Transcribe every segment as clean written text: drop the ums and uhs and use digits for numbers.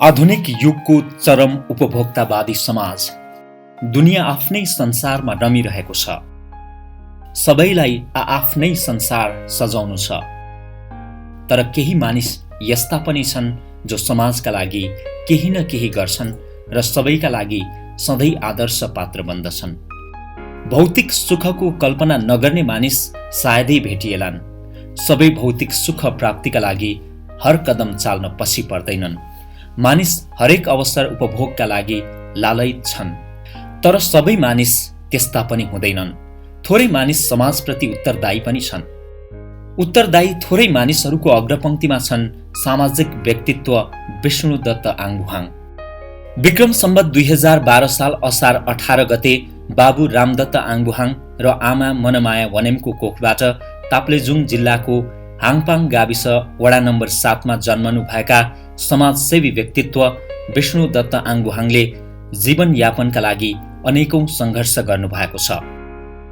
आधुनिक युगको चरम उपभोक्तावादी समाज दुनिया आफ्नै संसारमा रमिरहेको छ। सबैलाई आफ्नै संसार सजाउनु छ। तर केही मानिस यस्ता पनि छन् जो समाजका लागि केही न केही गर्छन् र सबैका लागि सधैँ आदर्श पात्र बन्दछन्। भौतिक सुखको कल्पना नगर्ने मानिस सायदै भेटिएलान्। सबै भौतिक सुख प्राप्तिका लागि हर कदम चाल्न पछि पर्दैनन्। मानिस हरेक अवसर उपभोगका लागि लालयित छन्। तर सबै मानिस त्यस्ता पनि हुँदैनन्। थोरै मानिस समाजप्रति उत्तरदायी पनि छन्। उत्तरदायी थोरै मानिसहरूको अग्रपङ्क्तिमा छन् सामाजिक व्यक्तित्व विष्णुदत्त आङबुहाङ। विक्रम सम्वत 2012 साल असार 18 गते बाबु रामदत्त आङबुहाङ र आमा मनमाया वनेमको कोखबाट ताप्लेजुङ जिल्लाको हाङपाङ गाविस वडा नम्बर 7 मा जन्मनु भएका समाजसेवी व्यक्तित्व विष्णुदत्त आङबुहाङले जीवनयापनका लागि अनेकौं सङ्घर्ष गर्नुभएको छ।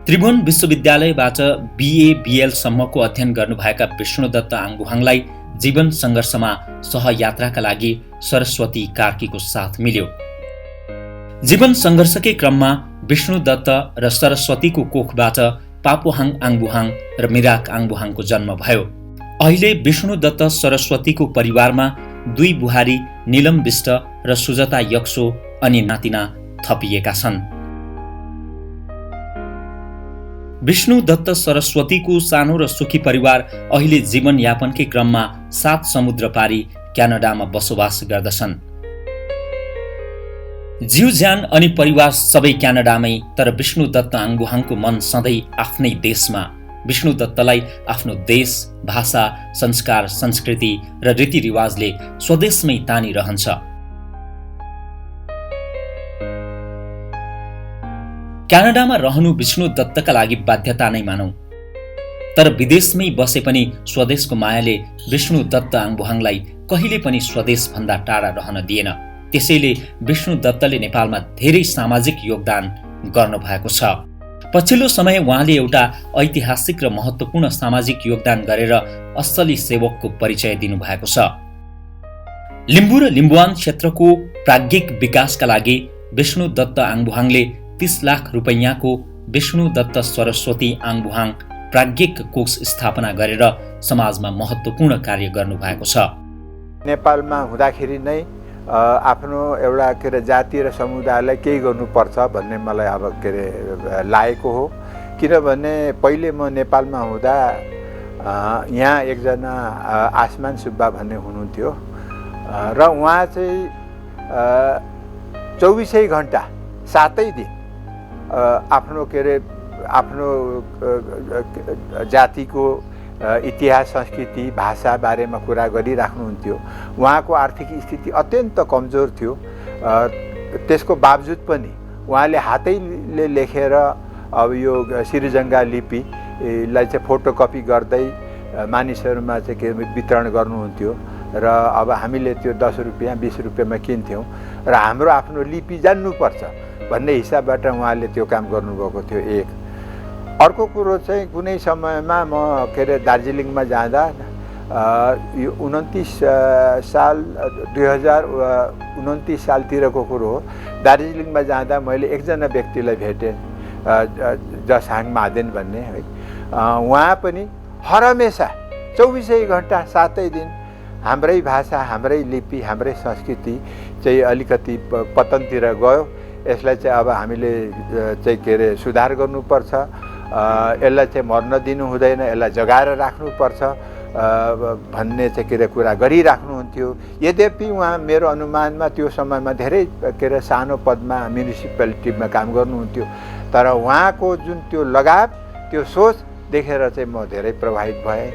त्रिभुवन विश्वविद्यालयबाट BA BL सम्मको अध्ययन गर्नुभएका विष्णुदत्त आङबुहाङलाई जीवन सङ्घर्षमा सहयात्राका लागि सरस्वती कार्कीको साथ मिल्यो। जीवन सङ्घर्षकै क्रममा विष्णुदत्त र सरस्वतीको कोखबाट पापोहाङ आङबुहाङ र मिराक आङबुहाङको जन्म भयो। अहिले विष्णुदत्त सरस्वतीको परिवारमा 2 बुहारी नीलम विष्ट र सुजता यक्सो अनि नातिना थपिएका छन्। विष्णुदत्त सरस्वतीको सानो र सुखी परिवार अहिले जीवनयापनकै क्रममा 7 समुद्र पारी क्यानाडामा बसोबास गर्दछन्। जीव ज्यान अनि परिवार सबै क्यानाडामै, तर विष्णुदत्त आङबुहाङको मन सधैँ आफ्नै देशमा। विष्णुदत्तलाई आफ्नो देश, भाषा, संस्कार, संस्कृति र रीतिरिवाजले स्वदेशमै तानिरहन्छ। क्यानाडामा रहनु विष्णुदत्तका लागि बाध्यता नै मानौ। तर विदेशमै बसे पनि स्वदेशको मायाले विष्णुदत्त आङबुहाङलाई कहिले पनि स्वदेशभन्दा टाढा रहन दिएन। त्यसैले विष्णुदत्तले नेपालमा धेरै सामाजिक योगदान गर्नुभएको छ। पछिल्लो समय उहाँले एउटा ऐतिहासिक र महत्त्वपूर्ण सामाजिक योगदान गरेर असली सेवकको परिचय दिनुभएको छ। लिम्बू र लिम्बुवान क्षेत्रको प्राज्ञिक विकासका लागि विष्णुदत्त आङबुहाङले 30 लाख रुपैयाँको विष्णुदत्त सरस्वती आङबुहाङ प्राज्ञिक कोष स्थापना गरेर समाजमा महत्त्वपूर्ण कार्य गर्नुभएको छ। नेपालमा हुँदाखेरि नै आफ्नो एउटा जाति र समुदायलाई केही गर्नुपर्छ भन्ने मलाई लागेको हो। किनभने पहिले म नेपालमा हुँदा यहाँ एकजना आसमान सुब्बा भन्ने हुनुहुन्थ्यो र उहाँ चाहिँ 24 घण्टा 7 दिन आफ्नो जातिको इतिहास, संस्कृति, भाषा बारेमा कुरा गरिराख्नुहुन्थ्यो। उहाँको आर्थिक स्थिति अत्यन्त कमजोर थियो। त्यसको बावजुद पनि उहाँले हातैले लेखेर अब यो सिरिजङ्गा लिपिलाई चाहिँ फोटोकपी गर्दै मानिसहरूमा चाहिँ वितरण गर्नुहुन्थ्यो र अब हामीले त्यो 10 रुपियाँ 20 रुपियाँमा किन्थ्यौँ र हाम्रो आफ्नो लिपि जान्नुपर्छ भन्ने हिसाबबाट उहाँले त्यो काम गर्नुभएको थियो। एक अर्को कुरो चाहिँ कुनै समयमा म दार्जिलिङमा जाँदा यो 2029 सालतिरको कुरो हो। दार्जिलिङमा जाँदा मैले एकजना व्यक्तिलाई भेटेँ, जसहाङ महादेन भन्ने है। उहाँ पनि हरहमेशा 24 घण्टा 7 दिन हाम्रै भाषा, हाम्रै लिपि, हाम्रै संस्कृति चाहिँ अलिकति पतनतिर गयो। यसलाई चाहिँ अब हामीले चाहिँ सुधार गर्नुपर्छ। यसलाई चाहिँ मर्न दिनु हुँदैन, यसलाई जगाएर राख्नुपर्छ भन्ने चाहिँ कुरा गरिराख्नुहुन्थ्यो। यद्यपि उहाँ मेरो अनुमानमा त्यो समयमा धेरै सानो पदमा म्युनिसिपालिटीमा काम गर्नुहुन्थ्यो। तर उहाँको जुन त्यो लगाव, त्यो सोच देखेर चाहिँ म धेरै प्रभावित भएँ।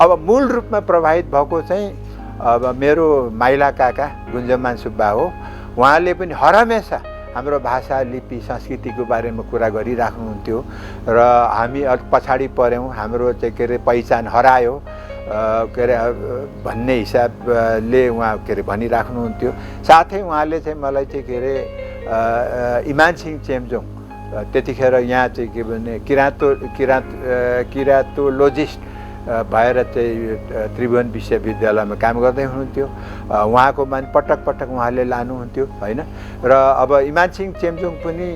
अब मूल रूपमा प्रभावित भएको चाहिँ अब मेरो माइला काका गुन्जमान सुब्बा हो। उहाँले पनि हरहमेशा हाम्रो भाषा, लिपि, संस्कृतिको बारेमा कुरा गरिराख्नुहुन्थ्यो र हामी पछाडि पऱ्यौँ, हाम्रो चाहिँ पहिचान हरायो भन्ने हिसाबले उहाँ भनिराख्नुहुन्थ्यो। साथै उहाँले चाहिँ मलाई चाहिँ इमान सिंह चेम्जोङ त्यतिखेर यहाँ चाहिँ किराँतोलोजिस्ट भएर चाहिँ त्रिभुवन विश्वविद्यालयमा काम गर्दै हुनुहुन्थ्यो। उहाँको मान पटक पटक उहाँले लानुहुन्थ्यो होइन। र अब इमानसिंह चेम्जोङ पनि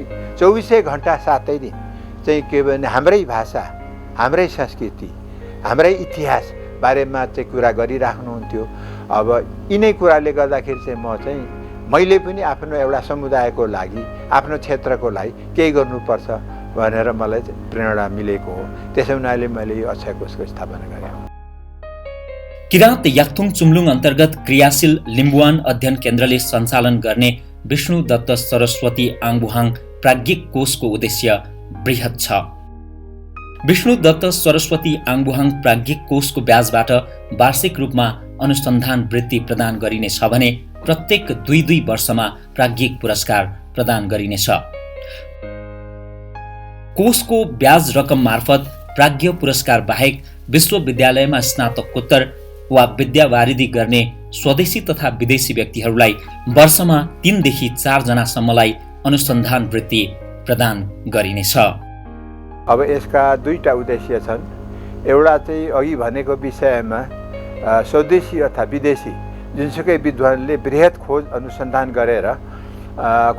24 घन्टा सातै दिन चाहिँ के भने हाम्रै भाषा, हाम्रै संस्कृति, हाम्रै इतिहास बारेमा चाहिँ कुरा गरिराख्नुहुन्थ्यो। अब यिनै कुराले गर्दाखेरि चाहिँ मैले पनि आफ्नो एउटा समुदायको लागि, आफ्नो क्षेत्रको लागि केही गर्नुपर्छ भनेर मलाई प्रेरणा मिलेको हो। त्यसै हुनाले मैले यो अक्षय कोषको स्थापना गरेँ। किराँत याक्थुङ चुम्लुङ अन्तर्गत क्रियाशील लिम्बुवान अध्ययन केन्द्रले सञ्चालन गर्ने विष्णु दत्त सरस्वती आङबुहाङ प्राज्ञिक कोषको उद्देश्य बृहत छ। विष्णु दत्त सरस्वती आङबुहाङ प्राज्ञिक कोषको ब्याजबाट वार्षिक रूपमा अनुसन्धान वृत्ति प्रदान गरिनेछ भने प्रत्येक 2 वर्षमा प्राज्ञिक पुरस्कार प्रदान गरिनेछ। कोषको ब्याज रकम मार्फत प्राज्ञ पुरस्कार बाहेक विश्वविद्यालयमा स्नातकोत्तर वा विद्यावारिधि गर्ने स्वदेशी तथा विदेशी व्यक्तिहरूलाई वर्षमा 3 देखि 4 जनासम्मलाई अनुसन्धान वृत्ति प्रदान गरिनेछ। अब यसका 2टा उद्देश्य छन्। एउटा चाहिँ अघि भनेको विषयमा स्वदेशी अथवा विदेशी जुनसुकै विद्वानले बृहत खोज अनुसन्धान गरेर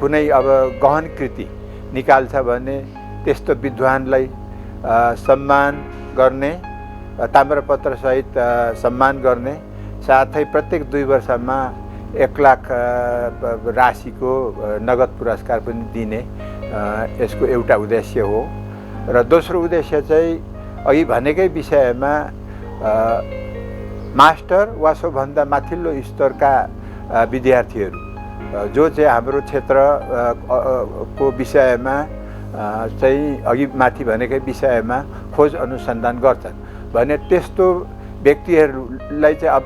कुनै अब गहन कृति निकाल्छ भने त्यस्तो विद्वानलाई सम्मान गर्ने, ताम्रपत्रसहित सम्मान गर्ने, साथै प्रत्येक 2 वर्षमा 1 लाख राशिको नगद पुरस्कार पनि दिने यसको एउटा उद्देश्य हो। र दोस्रो उद्देश्य चाहिँ अघि भनेकै विषयमा मास्टर वा सोभन्दा माथिल्लो स्तरका विद्यार्थीहरू जो चाहिँ हाम्रो क्षेत्रको विषयमा चाहिँ अघि माथि भनेकै विषयमा खोज अनुसन्धान गर्छन् भने त्यस्तो व्यक्तिहरूलाई चाहिँ अब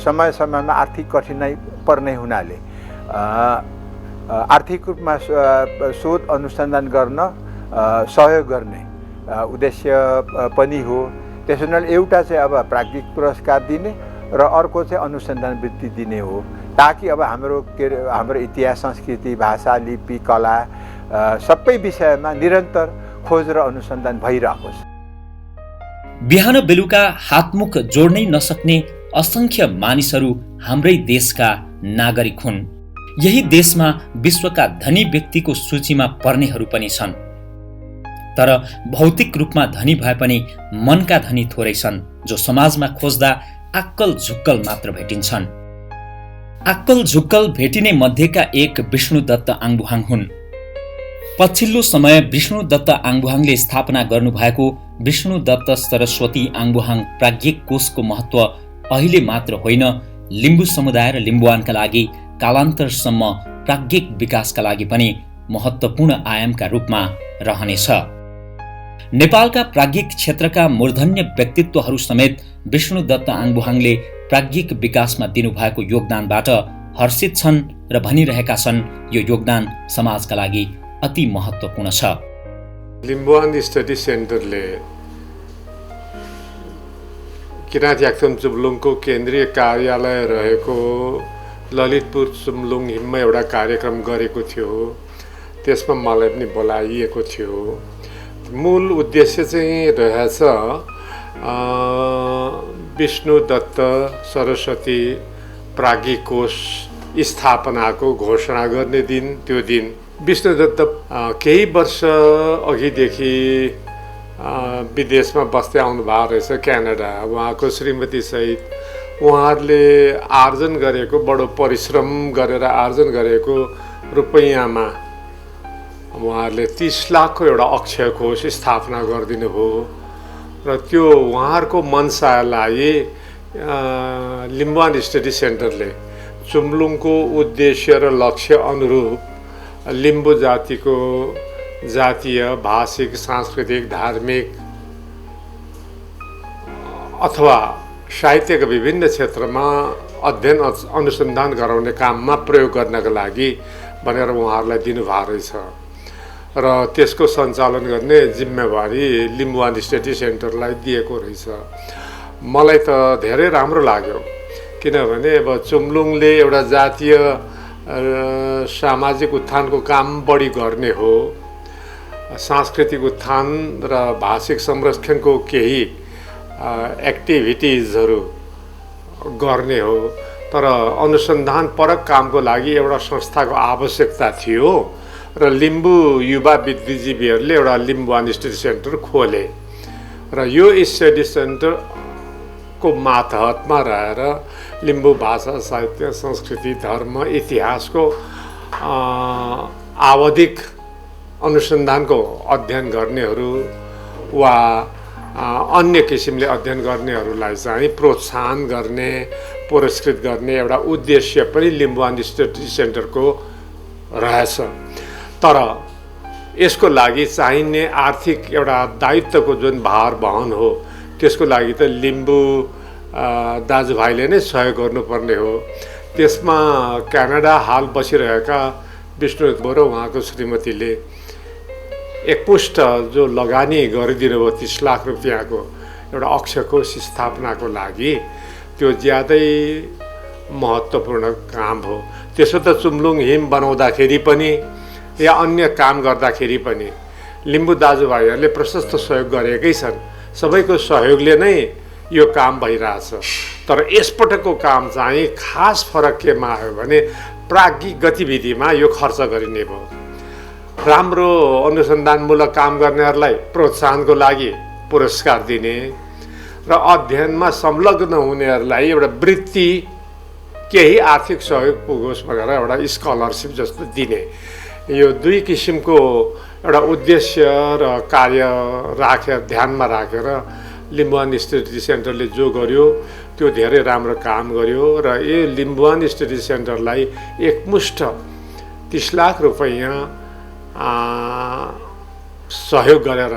समय समयमा आर्थिक कठिनाइ पर्ने हुनाले आर्थिक रूपमा शोध अनुसन्धान गर्न सहयोग गर्ने उद्देश्य पनि हो। त्यसो हुनाले एउटा चाहिँ अब प्राज्ञिक पुरस्कार दिने र अर्को चाहिँ अनुसन्धान वृत्ति दिने हो, ताकि अब हाम्रो इतिहास, संस्कृति, भाषा, लिपि, कला सबै विषयमा निरन्तर खोज र अनुसन्धान भइरहोस्। बिहान बेलुका हातमुख जोड्नै नसक्ने असंख्य मानिसहरू हाम्रै देशका नागरिक हुन्। यही देशमा विश्वका धनी व्यक्तिको सूचीमा पर्नेहरू पनि छन्। तर भौतिक रूपमा धनी भए पनि मनका धनी थोरै छन्, जो समाजमा खोज्दा आक्कल झुक्कल मात्र भेटिन्छन्। आक्कल झुक्कल भेटिने मध्येका एक विष्णु दत्त आङबुहाङ हुन्। पछिल्लो समय विष्णु दत्त आङबुहाङले स्थापना गर्नुभएको विष्णु दत्त सरस्वती आङबुहाङ प्राज्ञिक कोषको महत्त्व अहिले मात्र होइन, लिम्बू समुदाय र लिम्बुवानका लागि कालान्तरसम्म प्राज्ञिक विकासका लागि पनि महत्त्वपूर्ण आयामका रूपमा रहनेछ। नेपालका प्राज्ञिक क्षेत्रका मूर्धन्य व्यक्तित्वहरू समेत विष्णु दत्त आङबुहाङले प्राज्ञिक विकासमा दिनुभएको योगदानबाट हर्षित छन् र भनिरहेका छन् यो योगदान समाजका लागि अति महत्त्वपूर्ण छ। लिम्बुवान स्टडी सेन्टरले किराँत याक्थुङ चुम्लुङको केन्द्रीय कार्यालय रहेको ललितपुर चुम्लुङ हिममा एउटा कार्यक्रम गरेको थियो। त्यसमा मलाई पनि बोलाइएको थियो। मूल उद्देश्य चाहिँ रहेछ विष्णु दत्त सरस्वती प्राज्ञिक कोष स्थापनाको घोषणा गर्ने दिन। त्यो दिन विष्णु दत्त केही वर्ष अघिदेखि विदेशमा बस्दै आउनु भएको रहेछ, क्यानाडा। उहाँको श्रीमती सहित उहाँहरूले आर्जन गरेको, बडो परिश्रम गरेर आर्जन गरेको रुपैयाँमा उहाँहरूले 30 लाखको एउटा अक्षय कोष स्थापना गरिदिनु भयो। र त्यो उहाँहरूको मनसालाई लिम्बुवान स्टडी सेन्टरले चुम्लुङको उद्देश्य र लक्ष्य अनुरूप लिम्बू जातिको जातीय, भाषिक, सांस्कृतिक, धार्मिक अथवा साहित्यका विभिन्न क्षेत्रमा अध्ययन अनुसन्धान गराउने काममा प्रयोग गर्नका लागि भनेर उहाँहरूलाई दिनुभएको रहेछ। र त्यसको सञ्चालन गर्ने जिम्मेवारी लिम्बुवान स्टडी सेन्टरलाई दिएको रहेछ। मलाई त धेरै राम्रो लाग्यो, किनभने अब चुम्लुङले एउटा जातीय सामाजिक उत्थानको काम बढी गर्ने हो, सांस्कृतिक उत्थान र भाषिक संरक्षणको केही एक्टिभिटिजहरू गर्ने हो। तर अनुसन्धानपरक कामको लागि एउटा संस्थाको आवश्यकता थियो र लिम्बू युवा बुद्धिजीवीहरूले एउटा लिम्बुवान स्टडी सेन्टर खोले र यो स्टडी सेन्टरको मातहतमा रहेर लिम्बू भाषा, साहित्य, संस्कृति, धर्म, इतिहासको आवधिक अनुसन्धानको अध्ययन गर्नेहरू वा अन्य किसिमले अध्ययन गर्नेहरूलाई चाहिँ प्रोत्साहन गर्ने, पुरस्कृत गर्ने एउटा उद्देश्य पनि लिम्बुवान स्टडी सेन्टरको रहेछ। तर यसको लागि चाहिने आर्थिक एउटा दायित्वको जुन भार वहन हो त्यसको लागि त लिम्बू दाजुभाइले नै सहयोग गर्नुपर्ने हो। त्यसमा क्यानाडा हाल बसिरहेका विष्णु बोरो उहाँको श्रीमतीले एकमुष्ट जो लगानी गरिदिनु भयो 30 लाख रुपियाँको एउटा अक्षकोष स्थापनाको लागि, त्यो ज्यादै महत्त्वपूर्ण काम हो। त्यसो त चुम्लुङ हिम बनाउँदाखेरि पनि या अन्य काम गर्दाखेरि पनि लिम्बू दाजुभाइहरूले प्रशस्त सहयोग गरेकै छन्। सबैको सहयोगले नै यो काम भइरहेछ। तर यसपटकको काम चाहिँ खास फरक केमा आयो भने प्राज्ञिक गतिविधिमा यो खर्च गरिने भयो। राम्रो अनुसन्धानमूलक काम गर्नेहरूलाई प्रोत्साहनको लागि पुरस्कार दिने र अध्ययनमा संलग्न हुनेहरूलाई एउटा वृत्ति, केही आर्थिक सहयोग पुगोस् भनेर एउटा स्कलरसिप जस्तो दिने, यो दुई किसिमको एउटा उद्देश्य र कार्य ध्यानमा राखेर लिम्बुवान स्टडी सेन्टरले जो गर्यो त्यो धेरै राम्रो काम गर्यो र यो लिम्बुवान स्टडी सेन्टरलाई एकमुष्ट 30 लाख रुपैयाँ सहयोग गरेर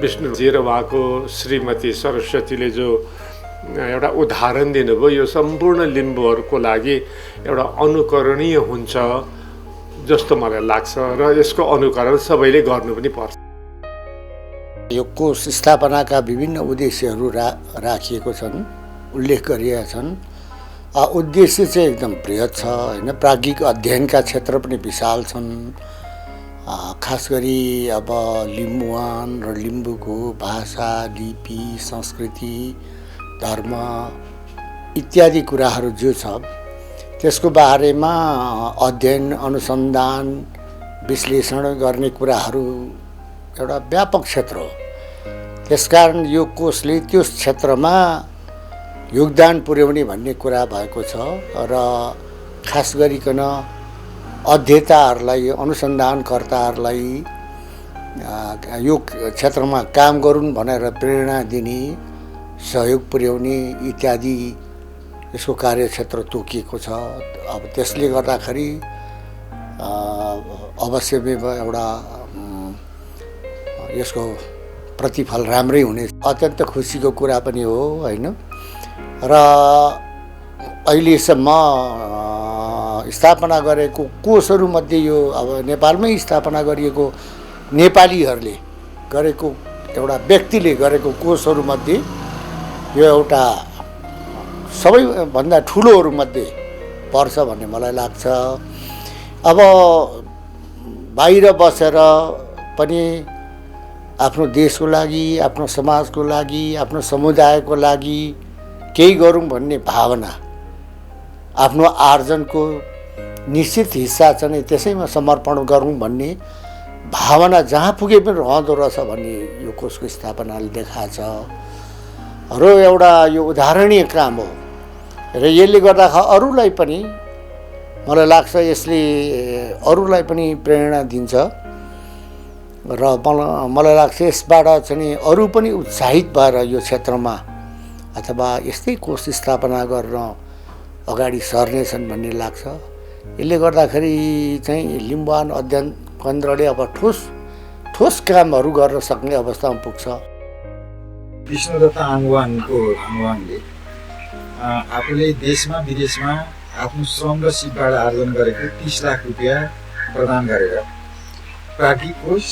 विष्णुजी र उहाँको श्रीमती सरस्वतीले जो एउटा उदाहरण दिनुभयो, यो सम्पूर्ण लिम्बूहरूको लागि एउटा अनुकरणीय हुन्छ जस्तो मलाई लाग्छ र यसको अनुकरण सबैले गर्नु पनि पर्छ। यो कोष स्थापनाका विभिन्न उद्देश्यहरू राखिएको छन्, उल्लेख गरिएका छन्। उद्देश्य चाहिँ एकदम बृहत छ होइन। प्राज्ञिक अध्ययनका क्षेत्र पनि विशाल छन्। खास गरी अब लिम्बुवान र लिम्बूको भाषा, लिपि, संस्कृति, धर्म इत्यादि कुराहरू जो छ त्यसको बारेमा अध्ययन, अनुसन्धान, विश्लेषण गर्ने कुराहरू एउटा व्यापक क्षेत्र हो। त्यसकारण यो कोषले त्यो क्षेत्रमा योगदान पुर्याउने भन्ने कुरा भएको छ र खास गरिकन अध्येताहरूलाई, अनुसन्धानकर्ताहरूलाई यो क्षेत्रमा काम गरून् भनेर प्रेरणा दिने, सहयोग पुर्याउने इत्यादि यसको कार्यक्षेत्र तोकिएको छ। अब त्यसले गर्दाखेरि अवश्यमेव एउटा यसको प्रतिफल राम्रै हुने अत्यन्त खुसीको कुरा पनि हो होइन। र अहिलेसम्म स्थापना गरेको कोषहरूमध्ये यो अब नेपालमै स्थापना गरिएको नेपालीहरूले गरेको एउटा व्यक्तिले गरेको कोषहरूमध्ये यो एउटा सबैभन्दा ठुलोहरूमध्ये पर्छ भन्ने मलाई लाग्छ। अब बाहिर बसेर पनि आफ्नो देशको लागि, आफ्नो समाजको लागि, आफ्नो समुदायको लागि केही गरौँ भन्ने भावना, आफ्नो आर्जनको निश्चित हिस्सा चाहिँ त्यसैमा समर्पण गरौँ भन्ने भावना जहाँ पुगे पनि रहँदो रहेछ भन्ने यो कोषको स्थापनाले देखाएको छ र एउटा यो उदाहरणीय काम हो। र यसले गर्दा अरूलाई पनि मलाई लाग्छ यसले अरूलाई पनि प्रेरणा दिन्छ र मलाई लाग्छ यसबाट चाहिँ अरू पनि उत्साहित भएर यो क्षेत्रमा अथवा यस्तै कोष स्थापना गर्न अगाडि सर्नेछन् भन्ने लाग्छ। यसले गर्दाखेरि चाहिँ लिम्बुवान अध्ययन केन्द्रले अब ठोस कामहरू गर्न सक्ने अवस्थामा पुग्छ। विष्णुदत्त आङ्वानले आफूले देशमा विदेशमा आफ्नो श्रम र सिपबाट आर्जन गरेको 30 लाख रुपियाँ प्रदान गरेर प्राज्ञिक कोष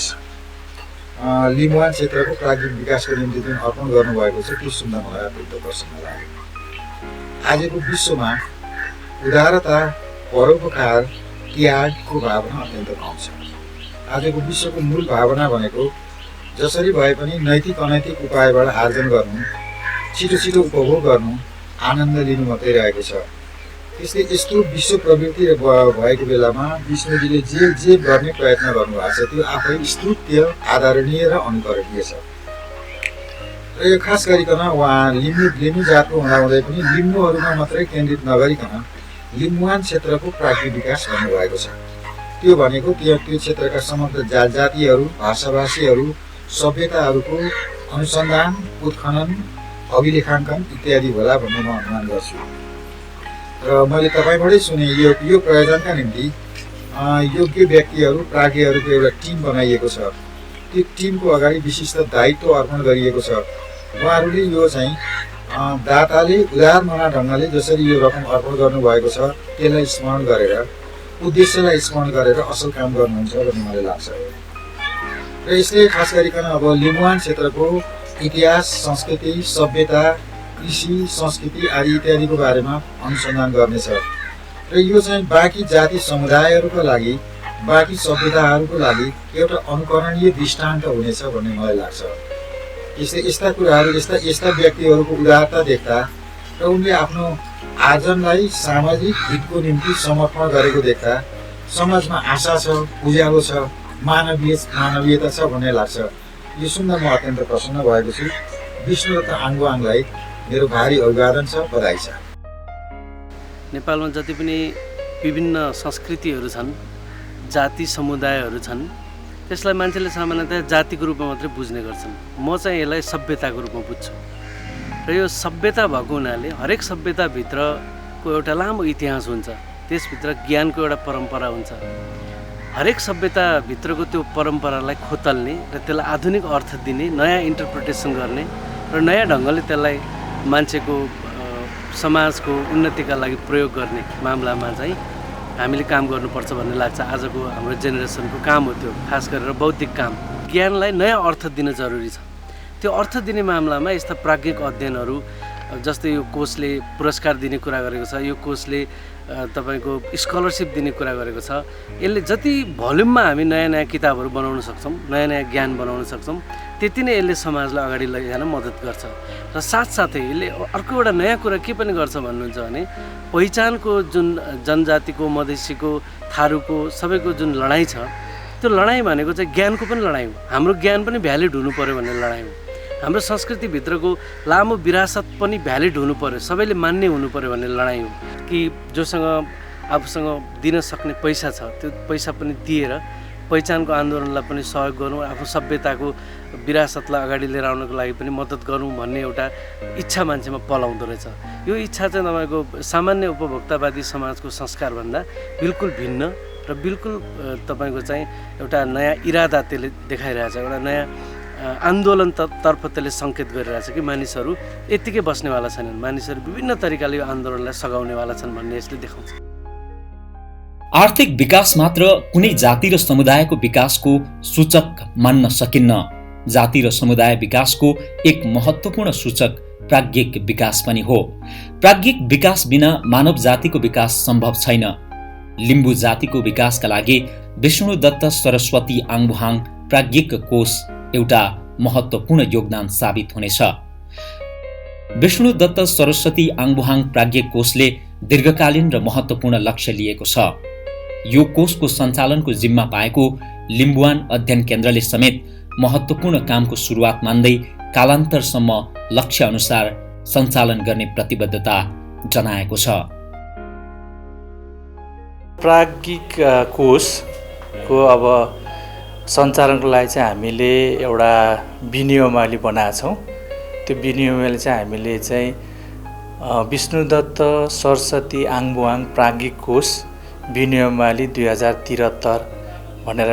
लिम्बुवान क्षेत्रको प्राज्ञिक विकासको निम्ति जुन अर्पण गर्नुभएको छ त्यो सुन्दा मलाई अत्यन्त प्रसन्न लाग्यो। आजको विश्वमा उदारता, परोपकार, त्यागको भावना अत्यन्त कम छ। आजको विश्वको मूल भावना भनेको जसरी भए पनि नैतिक अनैतिक उपायबाट आर्जन गर्नु छिटो छिटो उपभोग गर्नु, आनन्द लिनु मात्रै रहेको छ। त्यसले यस्तो विश्व प्रवृत्ति भएको बेलामा विष्णुजीले जे गर्ने प्रयत्न गर्नुभएको छ त्यो आफै स्तुत्य, आदरणीय र अनुकरणीय छ। र यो खास गरिकन उहाँ लिम्बू जातको हुँदाहुँदै पनि लिम्बूहरूमा मात्रै केन्द्रित नगरिकन लिम्बुवान क्षेत्रको प्राज्ञिक विकास गर्नुभएको छ। त्यो भनेको त्यो क्षेत्रका समग्र जातिहरू, भाषाभाषीहरू, सभ्यताहरूको अनुसन्धान, उत्खनन, अभिलेखाङ्कन इत्यादि होला भन्ने म अनुमान गर्छु। र मैले तपाईँबाटै सुने यो प्रयोजनका निम्ति योग्य व्यक्तिहरू, प्राज्ञहरूको एउटा टिम बनाइएको छ। त्यो टिमको अगाडि विशिष्ट दायित्व अर्पण गरिएको छ। उहाँहरूले यो चाहिँ दाताले उदार मना ढङ्गले जसरी यो रकम अर्पण गर्नुभएको छ त्यसलाई स्मरण गरेर, उद्देश्यलाई स्मरण गरेर असल काम गर्नुहुन्छ भन्ने मलाई लाग्छ। र यसले खास गरिकन अब लिम्बुवान क्षेत्रको इतिहास, संस्कृति, सभ्यता, कृषि, संस्कृति आदि इत्यादिको बारेमा अनुसन्धान गर्नेछ। र यो चाहिँ बाँकी जाति समुदायहरूका लागि, बाँकी सभ्यताहरूको लागि एउटा अनुकरणीय दृष्टान्त हुनेछ भन्ने मलाई लाग्छ। यस्ता कुराहरू, यस्ता व्यक्तिहरूको उदारता देख्दा र उनले आफ्नो आर्जनलाई सामाजिक हितको निम्ति समर्पण गरेको देख्दा समाजमा आशा छ, उज्यालो छ, मानवीयता छ भन्ने लाग्छ। यो सुन्दा म अत्यन्त प्रसन्न भएको छु। विष्णुदत्त आङ्गुवाङलाई मेरो भारी अभिवादन छ, बधाई छ। नेपालमा जति पनि विभिन्न संस्कृतिहरू छन्, जाति समुदायहरू छन्, त्यसलाई मान्छेले सामान्यतया जातिको रूपमा मात्रै बुझ्ने गर्छन्। म चाहिँ यसलाई सभ्यताको रूपमा बुझ्छु। र यो सभ्यता भएको हुनाले हरेक सभ्यताभित्रको एउटा लामो इतिहास हुन्छ, त्यसभित्र ज्ञानको एउटा परम्परा हुन्छ। हरेक सभ्यताभित्रको त्यो परम्परालाई खोतल्ने र त्यसलाई आधुनिक अर्थ दिने, नयाँ इन्टरप्रिटेसन गर्ने र नयाँ ढङ्गले त्यसलाई मान्छेको समाजको उन्नतिका लागि प्रयोग गर्ने मामलामा चाहिँ हामीले काम गर्नुपर्छ भन्ने लाग्छ। आजको हाम्रो जेनेरेसनको काम हो त्यो, खास गरेर बौद्धिक काम। ज्ञानलाई नयाँ अर्थ दिन जरुरी छ। त्यो अर्थ दिने मामलामा यस्ता प्राज्ञिक अध्ययनहरू, जस्तै यो कोषले पुरस्कार दिने कुरा गरेको छ, यो कोषले तपाईँको स्कलरसिप दिने कुरा गरेको छ। यसले जति भोल्युममा हामी नयाँ नयाँ किताबहरू बनाउन सक्छौँ, नयाँ नयाँ ज्ञान बनाउन सक्छौँ, त्यति नै यसले समाजलाई अगाडि लैजान मद्दत गर्छ। र साथसाथै यसले अर्को एउटा नयाँ कुरा के पनि गर्छ भन्नुहुन्छ भने पहिचानको जुन जनजातिको, मधेसीको, थारूको सबैको जुन लडाइँ छ, त्यो लडाइँ भनेको चाहिँ ज्ञानको पनि लडाइँ हो। हाम्रो ज्ञान पनि भ्यालिड हुनु पऱ्यो भन्ने लडाइँ हो। हाम्रो संस्कृतिभित्रको लामो विरासत पनि भ्यालिड हुनु पऱ्यो, सबैले मान्ने हुनु पऱ्यो भन्ने लडाइँ हो। कि जोसँग आफूसँग दिन सक्ने पैसा छ त्यो पैसा पनि दिएर पहिचानको आन्दोलनलाई पनि सहयोग गरौँ, आफ्नो सभ्यताको विरासतलाई अगाडि लिएर आउनको लागि पनि मद्दत गरौँ भन्ने एउटा इच्छा मान्छेमा पलाउँदो रहेछ। यो इच्छा चाहिँ तपाईँको सामान्य उपभोक्तावादी समाजको संस्कारभन्दा बिल्कुल भिन्न र बिल्कुल तपाईँको चाहिँ एउटा नयाँ इरादा त्यसले देखाइरहेछ, एउटा नयाँ आन्दोलनतर्फ त्यसले सङ्केत गरिरहेछ कि मानिसहरू यत्तिकै बस्नेवाला छैनन्, मानिसहरू विभिन्न तरिकाले यो आन्दोलनलाई सघाउनेवाला छन् भन्ने यसले देखाउँछ। आर्थिक विकास मात्र कुनै जाति र समुदायको विकासको सूचक मान्न सकिन्न। जाति र समुदाय विकासको एक महत्त्वपूर्ण सूचक प्राज्ञिक विकास पनि हो। प्राज्ञिक विकास बिना मानव जातिको विकास सम्भव छैन। लिम्बू जातिको विकासका लागि विष्णुदत्त सरस्वती आङ्बुहाङ प्राज्ञिक कोष एउटा महत्त्वपूर्ण योगदान साबित हुनेछ। विष्णुदत्त सरस्वती आङ्बुहाङ प्राज्ञिक कोषले दीर्घकालीन र महत्त्वपूर्ण लक्ष्य लिएको छ। यो कोषको सञ्चालनको जिम्मा पाएको लिम्बुवान अध्ययन केन्द्रले समेत महत्त्वपूर्ण कामको सुरुवात मान्दै कालान्तरसम्म लक्ष्य अनुसार सञ्चालन गर्ने प्रतिबद्धता जनाएको छ। प्राज्ञिक कोषको अब सञ्चालनको लागि चाहिँ हामीले एउटा विनियमावली बनाएका छौँ। त्यो विनियमावली चाहिँ हामीले चाहिँ विष्णुदत्त सरस्वती आङ्बुहाङ प्राज्ञिक कोष विनियमावली 2073 भनेर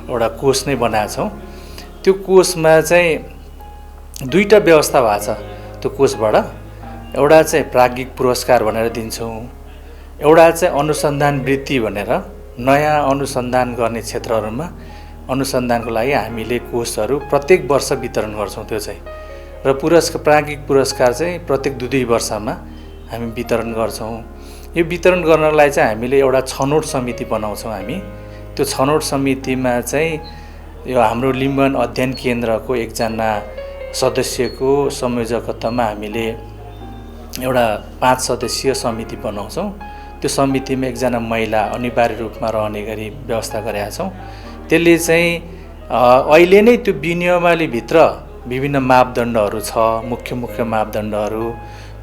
एउटा कोष नै बनाएका छौँ। त्यो कोषमा चाहिँ दुईवटा व्यवस्था भएको छ। त्यो कोषबाट एउटा चाहिँ प्राज्ञिक पुरस्कार भनेर दिन्छौँ, एउटा चाहिँ अनुसन्धान वृत्ति भनेर नयाँ अनुसन्धान गर्ने क्षेत्रहरूमा अनुसन्धानको लागि हामीले कोषहरू प्रत्येक वर्ष वितरण गर्छौँ। त्यो चाहिँ र प्राज्ञिक पुरस्कार चाहिँ प्रत्येक 2 वर्षमा हामी वितरण गर्छौँ। यो वितरण गर्नलाई चाहिँ हामीले एउटा छनौट समिति बनाउँछौँ। हामी त्यो छनौट समितिमा चाहिँ यो हाम्रो लिम्बुवान अध्ययन केन्द्रको एकजना सदस्यको संयोजकत्वमा हामीले एउटा 5 सदस्यीय समिति बनाउँछौँ। त्यो समितिमा एकजना महिला अनिवार्य रूपमा रहने गरी व्यवस्था गरेका छौँ। त्यसले चाहिँ अहिले नै त्यो विनियमावलीभित्र विभिन्न मापदण्डहरू छ, मुख्य मापदण्डहरू।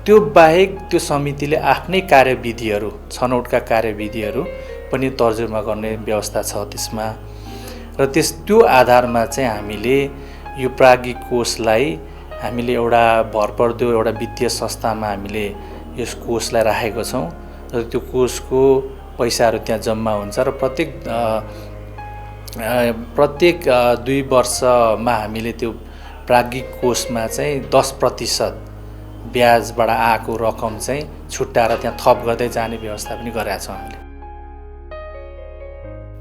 त्यो बाहेक त्यो समितिले आफ्नै कार्यविधिहरू, छनौटका कार्यविधिहरू पनि तर्जुमा गर्ने व्यवस्था छ त्यसमा। र त्यो आधारमा चाहिँ हामीले यो प्राज्ञिक कोषलाई हामीले एउटा भरपर्दो एउटा वित्तीय संस्थामा हामीले यस कोषलाई राखेको छौँ र त्यो कोषको पैसाहरू त्यहाँ जम्मा हुन्छ र प्रत्येक 2 वर्षमा हामीले त्यो प्राज्ञिक कोषमा चाहिँ 10% ब्याजबाट आएको रकम चाहिँ छुट्याएर त्यहाँ थप गर्दै जाने व्यवस्था पनि गरेका छौँ हामीले।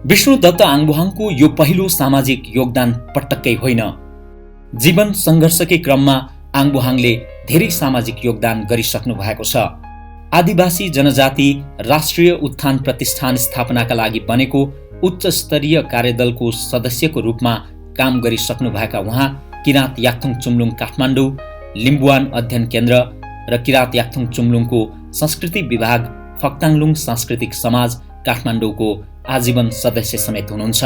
विष्णुदत्त आङबुहाङको यो पहिलो सामाजिक योगदान पटक्कै होइन। जीवन सङ्घर्षकै क्रममा आङबुहाङले धेरै सामाजिक योगदान गरिसक्नु भएको छ। आदिवासी जनजाति राष्ट्रिय उत्थान प्रतिष्ठान स्थापनाका लागि बनेको उच्च स्तरीय कार्यदलको सदस्यको रूपमा काम गरिसक्नुभएका उहाँ किराँत याक्थुङ चुम्लुङ काठमाडौँ, लिम्बुवान अध्ययन केन्द्र र किराँत याक्थुङ चुम्लुङको संस्कृति विभाग, फक्ताङलुङ सांस्कृतिक समाज काठमाडौँको आजीवन सदस्य समेत हुनुहुन्छ।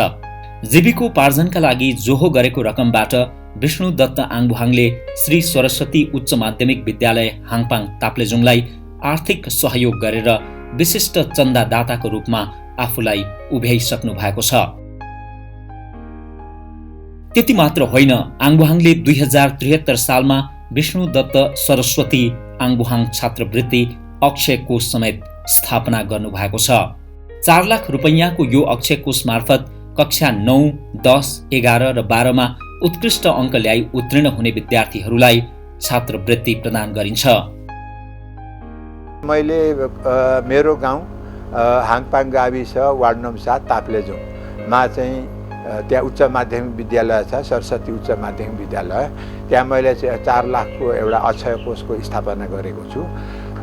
जीविकोपार्जनका लागि जोहो गरेको रकमबाट विष्णुदत्त आङबुहाङले श्री सरस्वती उच्च माध्यमिक विद्यालय हाङपाङ ताप्लेजुङलाई आर्थिक सहयोग गरेर विशिष्ट चन्दादाताको रूपमा आफूलाई उभ्याइसक्नु भएको छ। त्यति मात्र होइन, आङबुहाङले 2073 सालमा विष्णुदत्त सरस्वती आङबुहाङ छात्रवृत्ति अक्षय कोष समेत स्थापना गर्नुभएको छ। 4 लाख रुपैयाँको यो अक्षय कोष मार्फत कक्षा 9, 10, 11 र 12 मा उत्कृष्ट अङ्क ल्याई उत्तीर्ण हुने विद्यार्थीहरूलाई छात्रवृत्ति प्रदान गरिन्छ। मैले मेरो गाउँ हाङपाङ गाविस वार्ड नम्बर 7 ताप्लेजुङमा चाहिँ त्यहाँ उच्च माध्यमिक विद्यालय छ, सरस्वती उच्च माध्यमिक विद्यालय। त्यहाँ मैले 4 लाखको एउटा अक्षय कोषको स्थापना गरेको छु।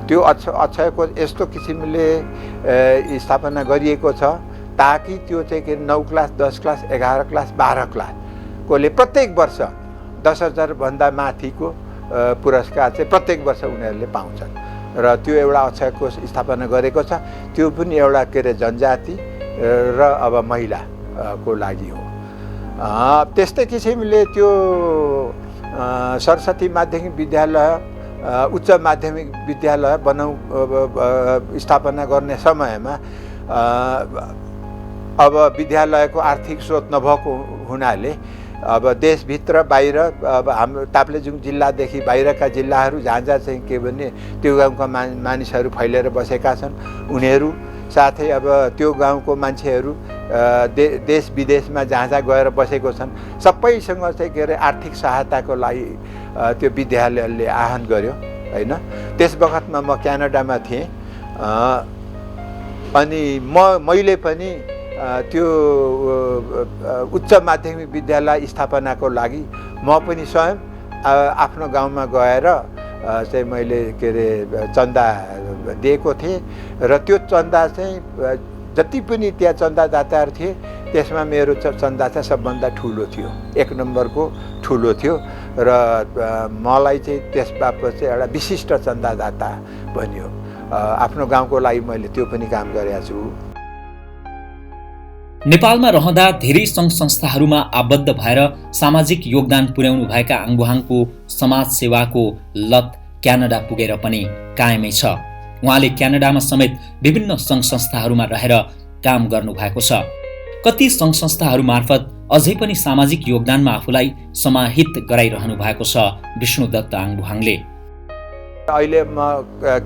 त्यो अक्षय कोष यस्तो किसिमले स्थापना गरिएको छ ताकि त्यो चाहिँ के 9 क्लास, 10 क्लास, 11 क्लास, 12 क्लासकोले प्रत्येक वर्ष 10,000 भन्दा माथिको पुरस्कार चाहिँ प्रत्येक वर्ष उनीहरूले पाउँछन् र त्यो एउटा अक्षय कोष स्थापना गरेको छ। त्यो पनि एउटा जनजाति र अब महिलाको लागि हो। त्यस्तै किसिमले त्यो सरस्वती माध्यमिक विद्यालय, उच्च माध्यमिक विद्यालय स्थापना गर्ने समयमा अब विद्यालयको आर्थिक स्रोत नभएको हुनाले अब देशभित्र बाहिर अब हाम्रो ताप्लेजुङ जिल्लादेखि बाहिरका जिल्लाहरू जहाँ चाहिँ के भने त्यो गाउँका मानिसहरू फैलिएर बसेका छन्, उनीहरू साथै अब त्यो गाउँको मान्छेहरू देश विदेशमा जहाँ गएर बसेको छन्, सबैसँग चाहिँ के अरे आर्थिक सहायताको लागि त्यो विद्यालयले आह्वान गर्यो हैन। त्यस बखतमा म क्यानाडामा थिएँ अनि मैले पनि त्यो उच्च माध्यमिक विद्यालय स्थापनाको लागि म पनि स्वयं आफ्नो गाउँमा गएर चाहिँ मैले के अरे चन्दा दिएको थिएँ र त्यो चन्दा चाहिँ जति पनि त्यहाँ चन्दादाताहरू थिए त्यसमा मेरो चन्दा चाहिँ सबभन्दा ठुलो थियो, 1 नम्बरको ठुलो थियो र मलाई चाहिँ त्यसबापत चाहिँ एउटा विशिष्ट चन्दादाता बन्यो। आफ्नो गाउँको लागि मैले त्यो पनि काम गरेको छु। नेपालमा रहँदा धेरै सङ्घ संस्थाहरूमा आबद्ध भएर सामाजिक योगदान पुर्याउनु भएका आङबुहाङको समाज सेवाको लत क्यानाडा पुगेर पनि कायमै छ। उहाँले क्यानाडामा समेत विभिन्न सङ्घ संस्थाहरूमा रहेर काम गर्नु भएको छ। कति सङ्घ संस्थाहरू मार्फत अझै पनि सामाजिक योगदानमा आफूलाई समाहित गराइरहनु भएको छ विष्णुदत्त आङबुहाङले। अहिले म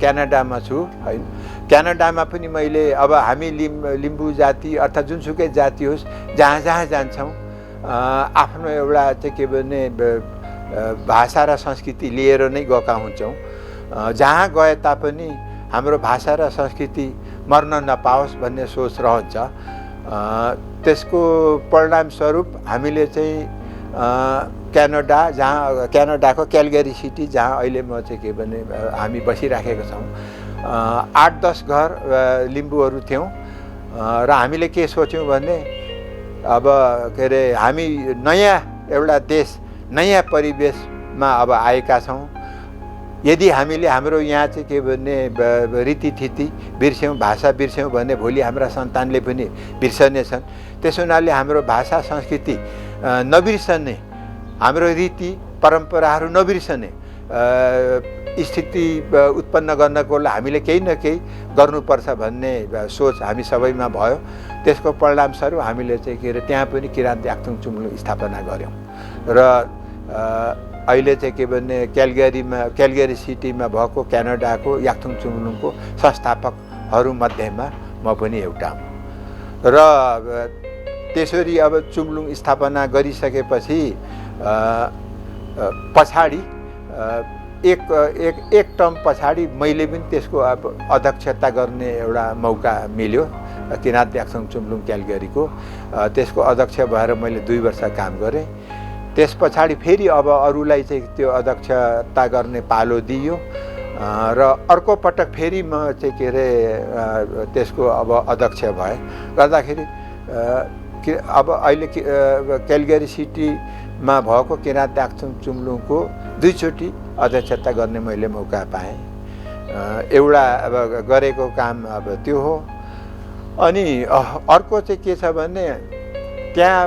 क्यानाडामा छु हैन। क्यानाडामा पनि मैले अब हामी लिम्बू जाति अर्थात् जुनसुकै जाति होस् जहाँ जान्छौँ आफ्नो एउटा चाहिँ के भने भाषा र संस्कृति लिएर नै गएका हुन्छौँ। जहाँ गए तापनि हाम्रो भाषा र संस्कृति मर्न नपाओस् भन्ने सोच रहन्छ। त्यसको परिणाम स्वरूप हामीले चाहिँ क्यानाडा, जहाँ क्यानाडाको क्यालगरी सिटी जहाँ अहिले म चाहिँ के भने हामी बसिराखेका छौँ, 8-10 घर लिम्बूहरू थियौँ र हामीले के सोच्यौँ भने अब के अरे हामी नयाँ एउटा देश, नयाँ परिवेश मा अब आएका छौँ। यदि हामीले हाम्रो यहाँ चाहिँ के भने रीतिथिति बिर्स्यौँ, भाषा बिर्स्यौँ भने भोलि हाम्रा सन्तानले पनि बिर्सनेछन्। त्यस हुनाले हाम्रो भाषा संस्कृति नबिर्सने, हाम्रो रीति परम्पराहरू नबिर्सने स्थिति उत्पन्न गर्नको लागि हामीले केही न केही गर्नुपर्छ भन्ने सोच हामी सबैमा भयो। त्यसको परिणामस्वरूप हामीले चाहिँ के अरे त्यहाँ पनि किराँत याक्थुङ चुम्लुङ स्थापना गऱ्यौँ र अहिले चाहिँ के भने क्यालगरी सिटीमा भएको क्यानाडाको याक्थुङ चुम्लुङको संस्थापकहरूमध्येमा म पनि एउटा हुँ। र त्यसरी अब चुम्लुङ स्थापना गरिसकेपछि पछाडि एक टर्म पछाडि मैले पनि त्यसको अब अध्यक्षता गर्ने एउटा मौका मिल्यो किराँत याक्थुङ चुम्लुङ क्यालगरीको। त्यसको अध्यक्ष भएर मैले 2 वर्ष काम गरेँ। त्यस पछाडि फेरि अब अरूलाई चाहिँ त्यो अध्यक्षता गर्ने पालो दियो र अर्को पटक फेरि म चाहिँ के अरे त्यसको अब अध्यक्ष भएँ। गर्दाखेरि अब अहिले क्यालगरी सिटीमा भएको किराँत याक्थुङ चुम्लुङको 2 चोटि अध्यक्षता गर्ने मैले मौका पाएँ। एउटा अब गरेको काम अब त्यो हो। अनि अर्को चाहिँ के छ भने त्यहाँ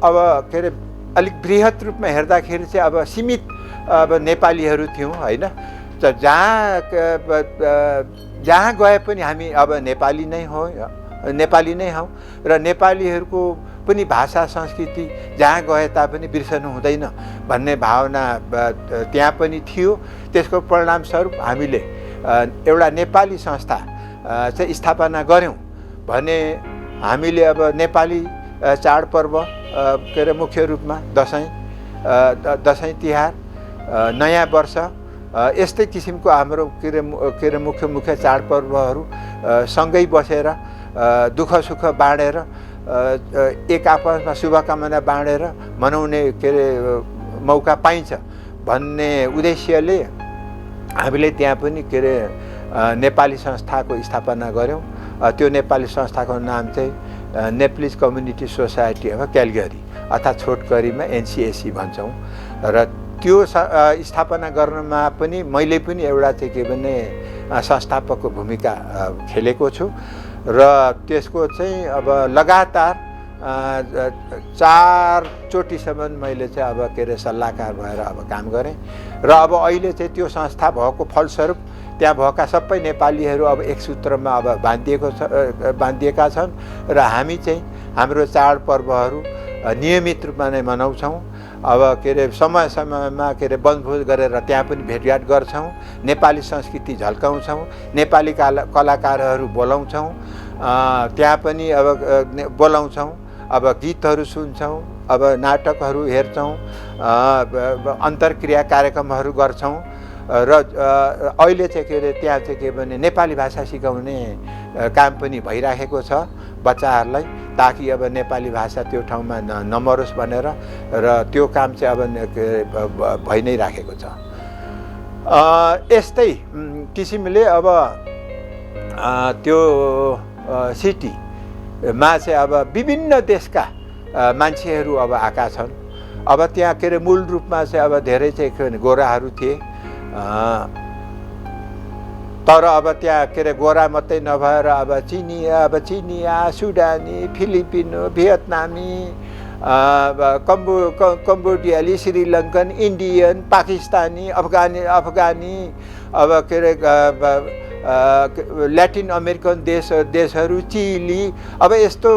अब के अरे अलिक बृहत रूपमा हेर्दाखेरि चाहिँ अब सीमित अब नेपालीहरू थियौँ होइन। जहाँ गए पनि हामी अब नेपाली नै हौँ र नेपालीहरूको पनि भाषा संस्कृति जहाँ गए तापनि बिर्सनु हुँदैन भन्ने भावना त्यहाँ पनि थियो। त्यसको परिणामस्वरूप हामीले एउटा नेपाली संस्था चाहिँ स्थापना गऱ्यौँ भने हामीले अब नेपाली चाडपर्व के अरे मुख्य रूपमा दसैँ तिहार, नयाँ वर्ष यस्तै किसिमको हाम्रो के अरे मुख्य चाडपर्वहरू सँगै बसेर दुःख सुख बाँडेर एक आपसमा शुभकामना बाँडेर मनाउने के अरे मौका पाइन्छ भन्ने उद्देश्यले हामीले त्यहाँ पनि के अरे नेपाली संस्थाको स्थापना गऱ्यौँ। त्यो नेपाली संस्थाको नाम चाहिँ नेप्लिज कम्युनिटी सोसाइटी अफ क्यालगरी अर्थात् छोटकरीमा NCSC भन्छौँ। र त्यो स्थापना गर्नमा पनि मैले पनि एउटा चाहिँ के भने संस्थापकको भूमिका खेलेको छु र त्यसको चाहिँ अब लगातार 4 चोटिसम्म मैले चाहिँ अब के अरे सल्लाहकार भएर अब काम गरेँ। र अब अहिले चाहिँ त्यो संस्था भएको फलस्वरूप त्यहाँ भएका सबै नेपालीहरू अब एक सूत्रमा अब बाँधिएका छन् र हामी चाहिँ हाम्रो चाडपर्वहरू नियमित रूपमा नै मनाउँछौँ। अब के अरे समय समयमा के अरे वनभोज गरेर त्यहाँ पनि भेटघाट गर्छौँ, नेपाली संस्कृति झल्काउँछौँ, नेपाली कलाकारहरू बोलाउँछौँ, त्यहाँ पनि अब बोलाउँछौँ, अब गीतहरू सुन्छौँ, अब नाटकहरू हेर्छौँ, अन्तर्क्रिया कार्यक्रमहरू गर्छौँ। र अहिले चाहिँ के अरे त्यहाँ चाहिँ के भने नेपाली भाषा सिकाउने काम पनि भइराखेको छ बच्चाहरूलाई, ताकि अब नेपाली भाषा त्यो ठाउँमा नमरोस् भनेर र त्यो काम चाहिँ अब भइ नै राखेको छ। यस्तै किसिमले अब त्यो सिटीमा चाहिँ अब विभिन्न देशका मान्छेहरू अब आएका छन्। अब त्यहाँ के अरे मूल रूपमा चाहिँ अब धेरै चाहिँ के भने गोराहरू थिए, तर अब त्यहाँ के अरे गोरा मात्रै नभएर अब चिनिया, सुडानी, फिलिपिनो, भियतनामी, कम्बोडियाली, श्रीलङ्कन, इन्डियन, पाकिस्तानी, अफगानी अब के अरे ल्याटिन अमेरिकन देशहरू, चिली, अब यस्तो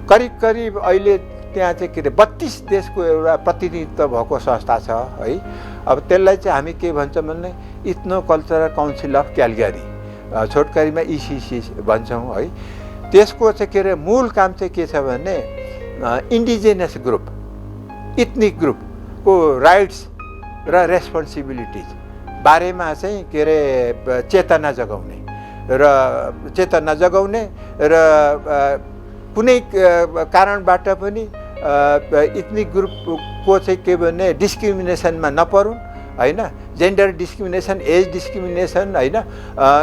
करिब अहिले त्यहाँ चाहिँ के अरे 32 देशको एउटा प्रतिनिधित्व भएको संस्था छ है। अब त्यसलाई चाहिँ हामी के भन्छौँ भने इथ्नो कल्चरल काउन्सिल अफ क्यालगरी, छोटकरीमा ECC भन्छौँ है। त्यसको चाहिँ के अरे मूल काम चाहिँ के छ भने इन्डिजिनियस ग्रुप, इथनिक ग्रुपको राइट्स र रेस्पोन्सिबिलिटिज बारेमा चाहिँ के अरे चेतना जगाउने र कुनै कारणबाट पनि इथनिक ग्रुपको चाहिँ के भने डिस्क्रिमिनेसनमा नपरुन् होइन, जेन्डर डिस्क्रिमिनेसन, एज डिस्क्रिमिनेसन होइन,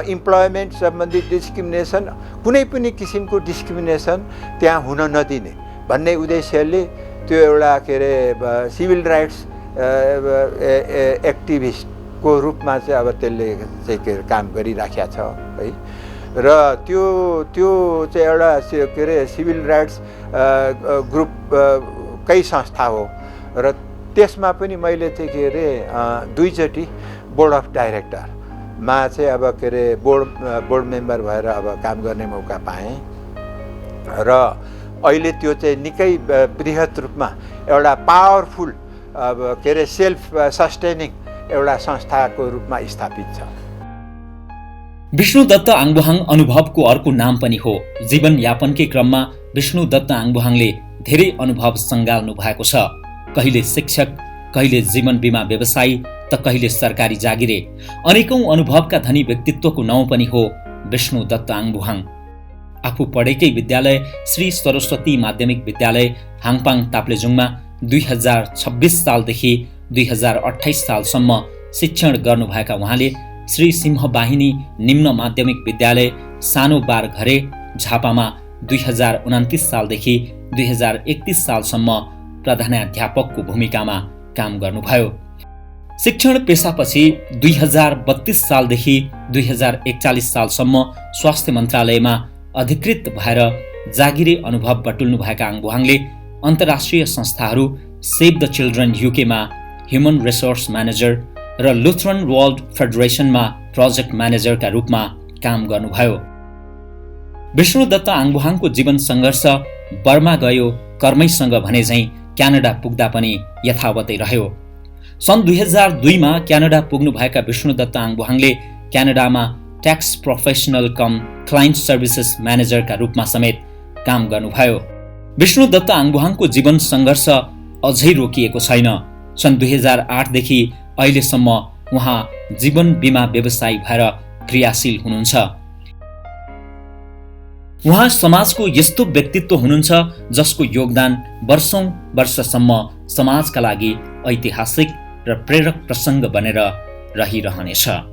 इम्प्लोइमेन्ट सम्बन्धी डिस्क्रिमिनेसन, कुनै पनि किसिमको डिस्क्रिमिनेसन त्यहाँ हुन नदिने भन्ने उद्देश्यले त्यो एउटा के अरे सिभिल राइट्स एक्टिभिस्टको रूपमा चाहिँ अब त्यसले चाहिँ के अरे काम गरिराखेको छ है। र त्यो चाहिँ एउटा के अरे सिभिल राइट्स ग्रुपकै संस्था हो र त्यसमा पनि मैले चाहिँ के अरे दुईचोटि बोर्ड अफ डाइरेक्टरमा चाहिँ अब के अरे बोर्ड मेम्बर भएर अब काम गर्ने मौका पाएँ र अहिले त्यो चाहिँ निकै बृहत रूपमा एउटा पावरफुल अब के अरे सेल्फ सस्टेनिङ एउटा संस्थाको रूपमा स्थापित छ। विष्णुदत्त आङबुहाङ अनुभवको अर्को नाम पनि हो। जीवनयापनकै क्रममा विष्णुदत्त आङबुहाङले धेरै अनुभव सङ्गाल्नु भएको छ। कहिले शिक्षक, कहिले जीवन बिमा व्यवसायी त कहिले सरकारी जागिरे। अनेकौं अनुभवका धनी व्यक्तित्वको नाउँ पनि हो विष्णुदत्त आङबुहाङ। आफू पढेकै विद्यालय श्री सरस्वती माध्यमिक विद्यालय हाङपाङ ताप्लेजुङमा 2026 सालदेखि 2028 सालसम्म शिक्षण गर्नुभएका उहाँले श्री सिंहवाहिनी निम्न माध्यमिक विद्यालय सानो बारघरे झापामा 2029 सालदेखि 2031 सालसम्म प्रधानाध्यापकको भूमिकामा काम गर्नुभयो। शिक्षण पेसापछि 2032 सालदेखि 2041 सालसम्म स्वास्थ्य मन्त्रालयमा अधिकृत भएर जागिरे अनुभव बटुल्नुभएका आङबुहाङले अन्तर्राष्ट्रिय संस्थाहरू सेभ द चिल्ड्रन युकेमा ह्युमन रिसोर्स म्यानेजर र लुथरन वर्ल्ड फेडरेसनमा प्रोजेक्ट म्यानेजरका रूपमा काम गर्नुभयो। विष्णुदत्त आङबुहाङको जीवन सङ्घर्ष बर्मा गयो कर्मैसँग भने झैँ क्यानाडा पुग्दा पनि यथावतै रह्यो। सन् 2002 मा क्यानाडा पुग्नुभएका विष्णुदत्त आङबुहाङले क्यानाडामा ट्याक्स प्रोफेसनल कम क्लाइन्ट सर्भिसेस म्यानेजरका रूपमा समेत काम गर्नुभयो। विष्णुदत्त आङबुहाङको जीवन सङ्घर्ष अझै रोकिएको छैन। सन् 2008 देखि अहिलेसम्म उहाँ जीवन बिमा व्यवसायी भएर क्रियाशील हुनुहुन्छ। उहाँ समाजको यस्तो व्यक्तित्व हुनुहुन्छ जसको योगदान वर्षौं वर्षसम्म समाजका लागि ऐतिहासिक र प्रेरक प्रसङ्ग बनेर रहिरहनेछ।